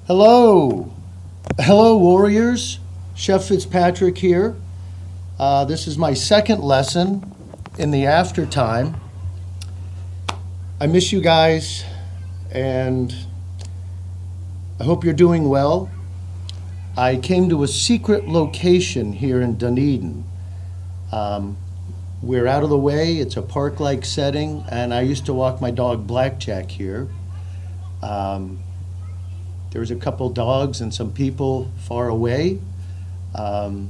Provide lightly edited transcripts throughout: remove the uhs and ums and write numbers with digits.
Hello. Hello, warriors. Chef Fitzpatrick here. This is my second lesson in the after time. I miss you guys, and I hope you're doing well. I came to a secret location here in Dunedin. We're out of the way. It's a park-like setting, and I used to walk my dog Blackjack here. There's a couple dogs and some people far away. But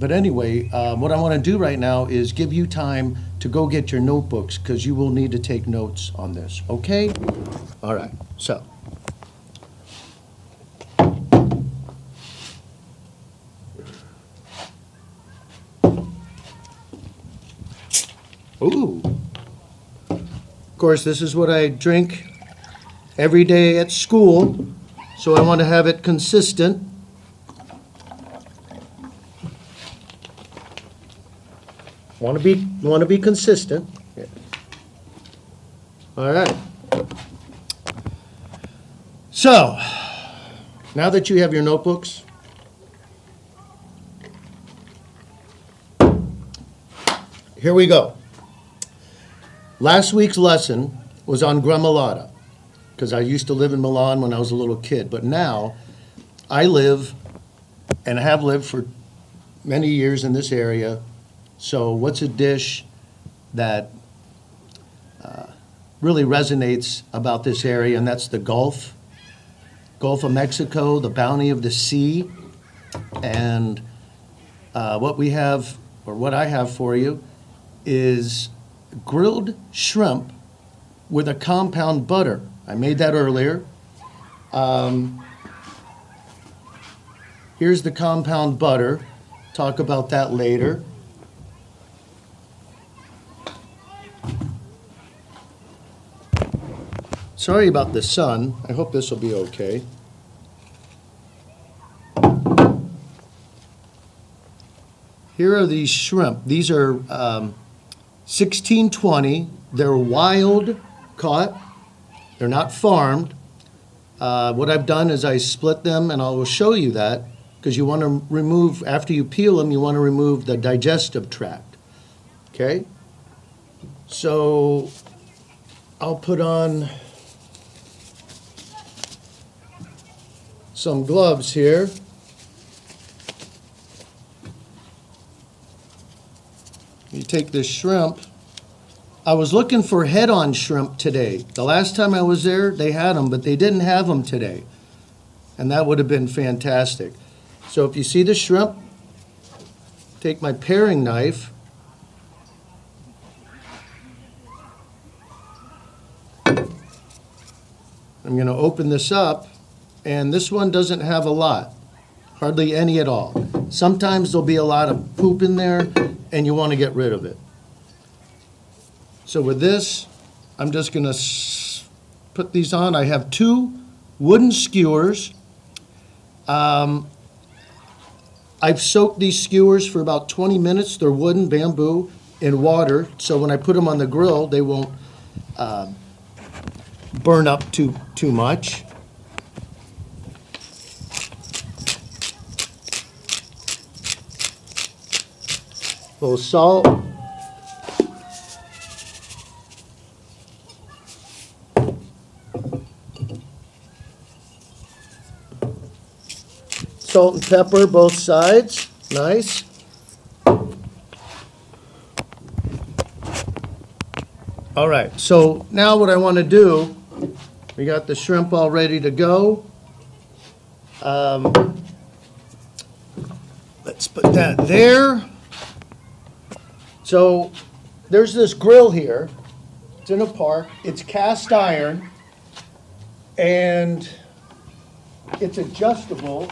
anyway, what I want to do right now is give you time to go get your notebooks because you will need to take notes on this, okay? All right, so. Ooh. Of course, this is what I drink every day at school, so I want to have it consistent. Want to be consistent. Yeah. All right. So, now that you have your notebooks, here we go. Last week's lesson was on gremolata, because I used to live in Milan when I was a little kid, but now I live and have lived for many years in this area. So what's a dish that really resonates about this area, and that's the Gulf of Mexico, the bounty of the sea, and what we have, or what I have for you, is grilled shrimp with a compound butter. I made that earlier. Here's the compound butter. Talk about that later. Sorry about the sun. I hope this will be okay. Here are these shrimp. These are 1620. They're wild caught. They're not farmed. What I've done is I split them, and I will show you that, because you want to remove, after you peel them, you want to remove the digestive tract. Okay? So I'll put on some gloves here. You take this shrimp. I was looking for head-on shrimp today. The last time I was there, they had them, but they didn't have them today. And that would have been fantastic. So if you see the shrimp, take my paring knife. I'm going to open this up, and this one doesn't have a lot, hardly any at all. Sometimes there'll be a lot of poop in there, and you want to get rid of it. So with this, I'm just going to put these on. I have 2 wooden skewers. I've soaked these skewers for about 20 minutes. They're wooden, bamboo, in water. So when I put them on the grill, they won't burn up too much. A little salt. Salt and pepper, both sides. Nice. All right, so now what I want to do, we got the shrimp all ready to go. Let's put that there. So there's this grill here. It's in a park. It's cast iron, and it's adjustable.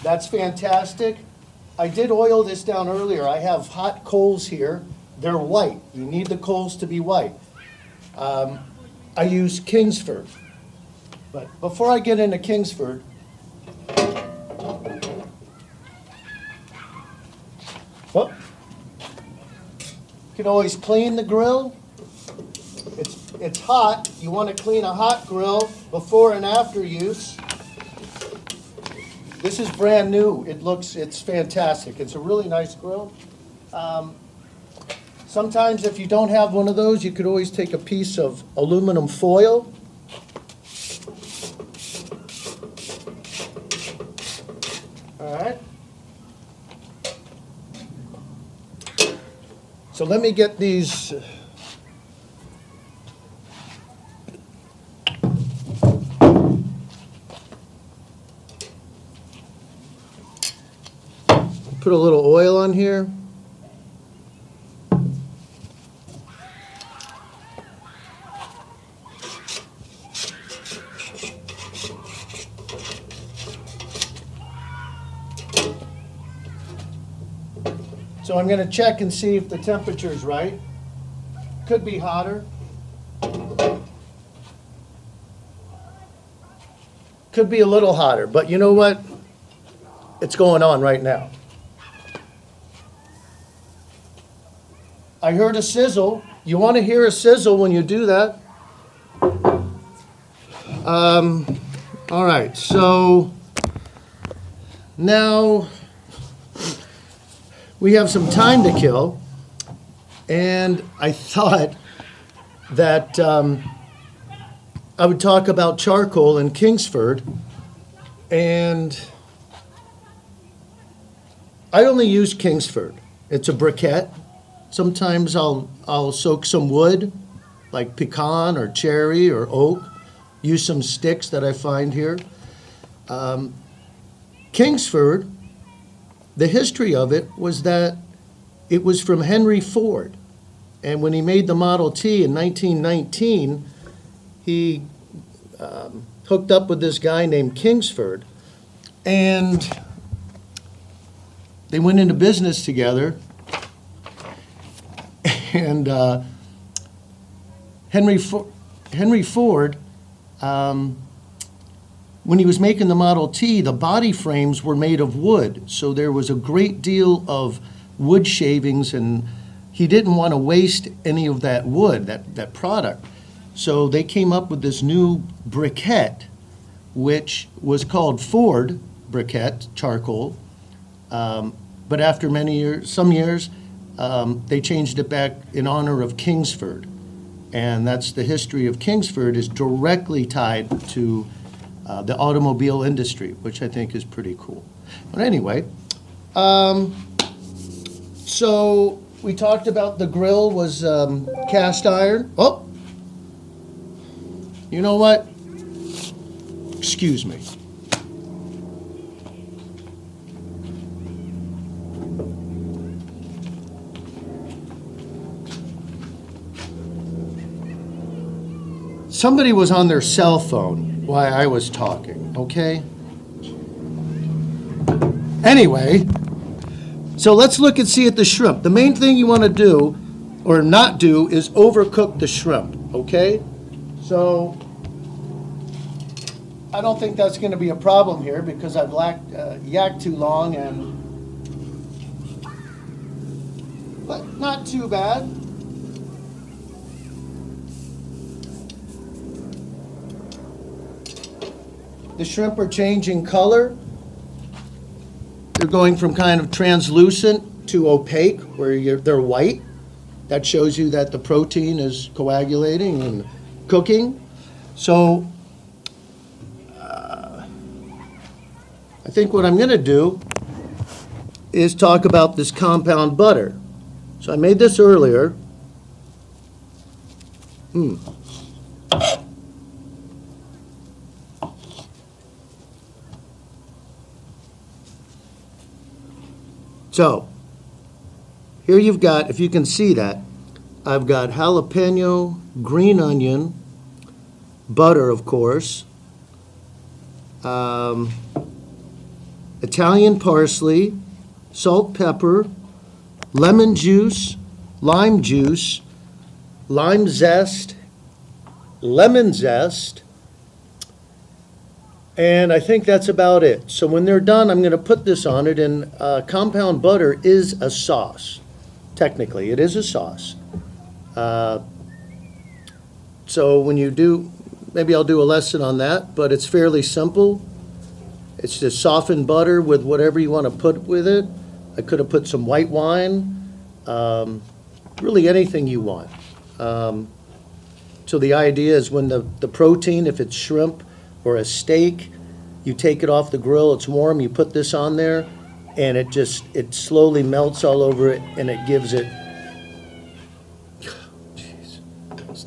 That's fantastic. I did oil this down earlier. I have hot coals here. They're white. You need the coals to be white. I use Kingsford. But before I get into Kingsford, you can always clean the grill. It's hot. You want to clean a hot grill before and after use. This is brand new. It's fantastic. It's a really nice grill. Sometimes if you don't have one of those, you could always take a piece of aluminum foil. All right. So let me get these. Put a little oil on here. So I'm going to check and see if the temperature is right. Could be hotter. Could be a little hotter, but you know what? It's going on right now. I heard a sizzle. You want to hear a sizzle when you do that. All right, so now we have some time to kill, and I thought that I would talk about charcoal in Kingsford, and I only use Kingsford. It's a briquette. Sometimes I'll soak some wood, like pecan or cherry or oak, use some sticks that I find here. Kingsford, the history of it was that it was from Henry Ford. And when he made the Model T in 1919, he hooked up with this guy named Kingsford. And they went into business together. And Henry Ford, when he was making the Model T, the body frames were made of wood. So there was a great deal of wood shavings, and he didn't want to waste any of that wood, that product. So they came up with this new briquette, which was called Ford briquette, charcoal. But after some years, they changed it back in honor of Kingsford. And that's the history of Kingsford, is directly tied to the automobile industry, which I think is pretty cool. But anyway, so we talked about the grill was cast iron. Oh, you know what? Excuse me. Somebody was on their cell phone while I was talking, okay? Anyway, so let's look and see at the shrimp. The main thing you want to do, or not do, is overcook the shrimp, okay? So I don't think that's going to be a problem here because I've yacked too long, but not too bad. The shrimp are changing color. They're going from kind of translucent to opaque, where they're white. That shows you that the protein is coagulating and cooking. So I think what I'm going to do is talk about this compound butter. So I made this earlier. So, here you've got, if you can see that, I've got jalapeno, green onion, butter, of course, Italian parsley, salt, pepper, lemon juice, lime zest, lemon zest, and I think that's about it. So when they're done, I'm going to put this on it, and compound butter is a sauce. Technically, it is a sauce. So when you do, maybe I'll do a lesson on that, but it's fairly simple. It's just softened butter with whatever you want to put with it. I could have put some white wine, really anything you want. So the idea is when the protein, if it's shrimp or a steak, you take it off the grill, it's warm, you put this on there, and it slowly melts all over it, and it gives it, jeez.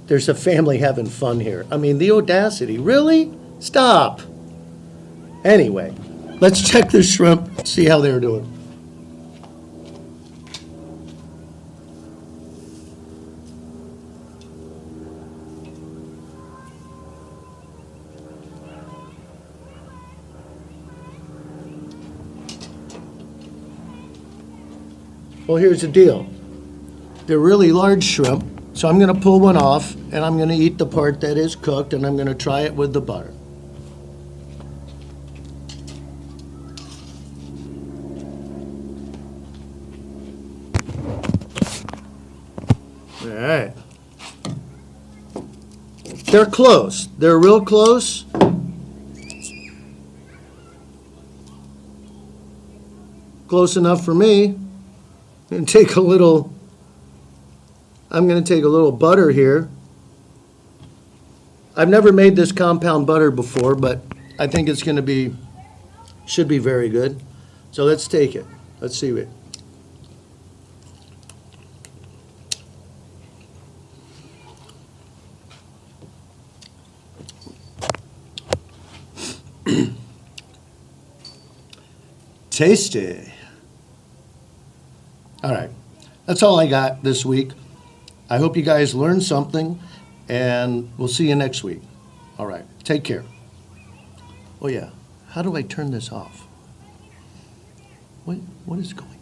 There's a family having fun here. I mean, the audacity, really? Stop. Anyway, let's check the shrimp, see how they're doing. Well, here's the deal. They're really large shrimp, so I'm going to pull one off, and I'm going to eat the part that is cooked, and I'm going to try it with the butter. All right. They're close. They're real close. Close enough for me. I'm going to take a little butter here. I've never made this compound butter before, but I think it's going to be, should be very good. So let's take it. Let's see it. Tasty. All right, that's all I got this week. I hope you guys learned something, and we'll see you next week. All right, take care. Oh yeah, how do I turn this off? What is going on?